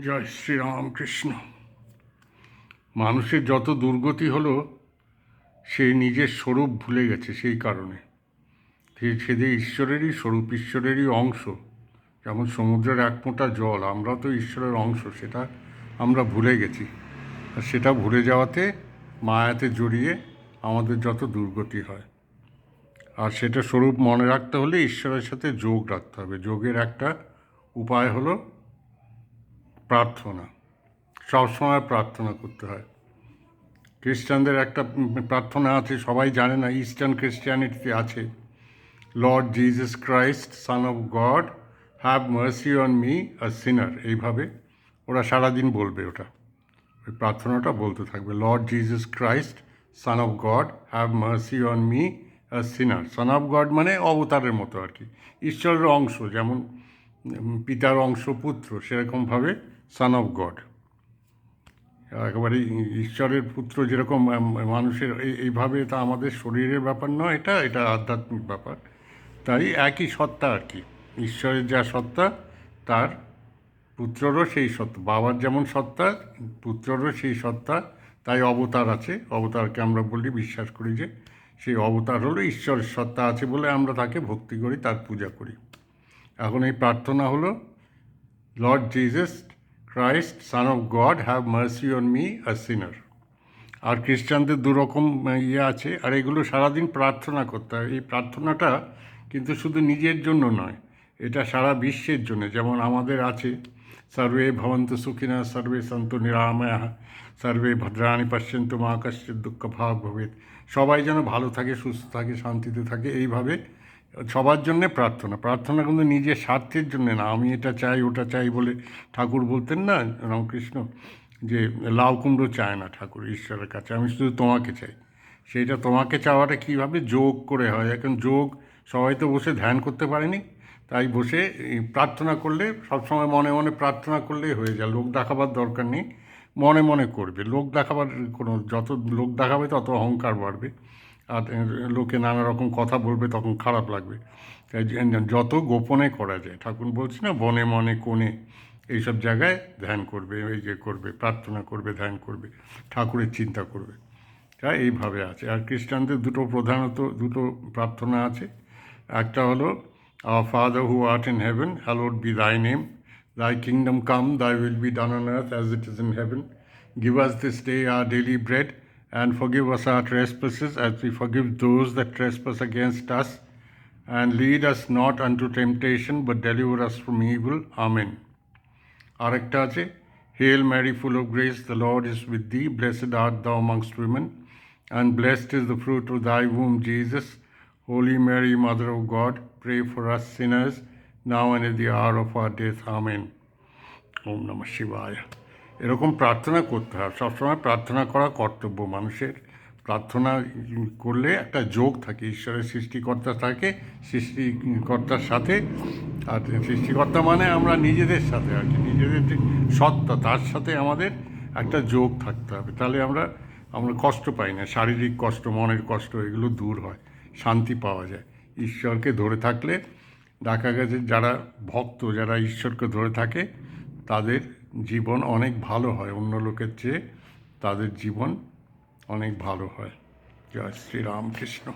জয় শ্রীরামকৃষ্ণ। মানুষের যত দুর্গতি হলো, সে নিজের স্বরূপ ভুলে গেছে। সেই কারণে সে যে ঈশ্বরেরই স্বরূপ, ঈশ্বরেরই অংশ। যেমন সমুদ্রের এক ফোঁটা জল, আমরা তো ঈশ্বরের অংশ, সেটা আমরা ভুলে গেছি। আর সেটা ভুলে যাওয়াতে মায়াতে জড়িয়ে আমাদের যত দুর্গতি হয়। আর সেটা স্বরূপ মনে রাখতে হলে ঈশ্বরের সাথে যোগ রাখতে হবে। যোগের একটা উপায় হলো প্রার্থনা। সবসময় প্রার্থনা করতে হয়। খ্রিস্টানদের একটা প্রার্থনা আছে, সবাই জানে না, ইস্টার্ন ক্রিশ্চিয়ানিটিতে আছে, lord Jesus Christ son of God have mercy on me a sinner. এইভাবে ওরা সারাদিন বলবে, ওটা ওই প্রার্থনাটা বলতে থাকবে, lord Jesus Christ son of God have mercy on me a sinner. Son of God মানে অবতারের মতো আর কি, ঈশ্বরের অংশ, যেমন পিতার অংশ পুত্র, সেরকমভাবে সন অফ গড। একেবারে ঈশ্বরের পুত্র যেরকম মানুষের এইভাবে, তা আমাদের শরীরের ব্যাপার নয়, এটা আধ্যাত্মিক ব্যাপার। তাই একই সত্তা আর কি, ঈশ্বরের যা সত্তা তার পুত্ররও সেই সত্তা, বাবার যেমন সত্তা পুত্ররও সেই সত্তা। তাই অবতার আছে, অবতারকে আমরা বলি, বিশ্বাস করি যে সেই অবতার হলো ঈশ্বরের সত্তা আছে বলে আমরা তাকে ভক্তি করি, তার পূজা করি। এখন এই প্রার্থনা হলো, lord Jesus Christ son of God have mercy on me a sinner. আর খ্রিস্টানদের দুরকম আছে, আর এগুলো সারাদিন প্রার্থনা করতে হয়। এই প্রার্থনাটা কিন্তু শুধু নিজের জন্য নয়, এটা সারা বিশ্বের জন্য। যেমন আমাদের আছে, সর্বে ভবন্তু সুখিনা সর্বে সন্তু নিরাময়া সর্বে ভদ্রাণি পশ্যন্তু মা কশ্চিৎ দুঃখ ভাগ ভবেৎ। সবাই যেন ভালো থাকে, সুস্থ থাকে, শান্তিতে থাকে, এইভাবে সবার জন্যে প্রার্থনা। প্রার্থনা কিন্তু নিজের স্বার্থের জন্যে না, আমি এটা চাই ওটা চাই বলে। ঠাকুর বলতেন না, রামকৃষ্ণ, যে লাউ কুমড়ো চায় না ঠাকুর ঈশ্বরের কাছে, আমি শুধু তোমাকে চাই। সেইটা তোমাকে চাওয়াটা কীভাবে যোগ করে হয়। এখন যোগ সবাই তো বসে ধ্যান করতে পারেনি, তাই বসে প্রার্থনা করলে, সবসময় মনে মনে প্রার্থনা করলেই হয়ে যায়। লোক দেখাবার দরকার নেই, মনে মনে করবে। লোক দেখাবার কোনো, যত লোক দেখাবে তত অহংকার বাড়বে, আর লোকে নানা রকম কথা বলবে, তখন খারাপ লাগবে। তাই যত গোপনে করা যায়, ঠাকুর বলছি না, বনে মনে কোণে, এইসব জায়গায় ধ্যান করবে, ওই যে করবে, প্রার্থনা করবে, ধ্যান করবে, ঠাকুরের চিন্তা করবে। তাই এইভাবে আছে। আর খ্রিস্টানদের প্রধানত দুটো প্রার্থনা আছে। একটা হলো, our father who art in heaven, hallowed be thy name, thy kingdom come, thy will be done on earth as it is in heaven, give us this day our daily bread, and forgive us our trespasses as we forgive those that trespass against us, and lead us not unto temptation but deliver us from evil. Amen. আরেকটা আছে, Hail Mary, full of grace, the Lord is with thee, blessed art thou amongst women, and blessed is the fruit of thy womb, Jesus. Holy Mary, Mother of God, pray for us sinners, now and at the hour of our death. Amen. ওম নমঃ শিবায়। এরকম প্রার্থনা করতে হয়, সবসময় প্রার্থনা করা কর্তব্য মানুষের। প্রার্থনা করলে একটা যোগ থাকে, ঈশ্বরের সৃষ্টিকর্তা থাকে, সৃষ্টিকর্তার সাথে। আর সৃষ্টিকর্তা মানে আমরা নিজেদের সাথে আর কি, নিজেদের যে সত্তা তার সাথে আমাদের একটা যোগ থাকতে হবে। তাহলে আমরা কষ্ট পাই না, শারীরিক কষ্ট, মনের কষ্ট, এগুলো দূর হয়, শান্তি পাওয়া যায়। ঈশ্বরকে ধরে থাকলে দেখা গেছে, যারা ভক্ত, যারা ঈশ্বরকে ধরে থাকে, তাদের জীবন অনেক ভালো হয়, অন্য লোকের চেয়ে তাদের জীবন অনেক ভালো হয়। জয় শ্রীরামকৃষ্ণ।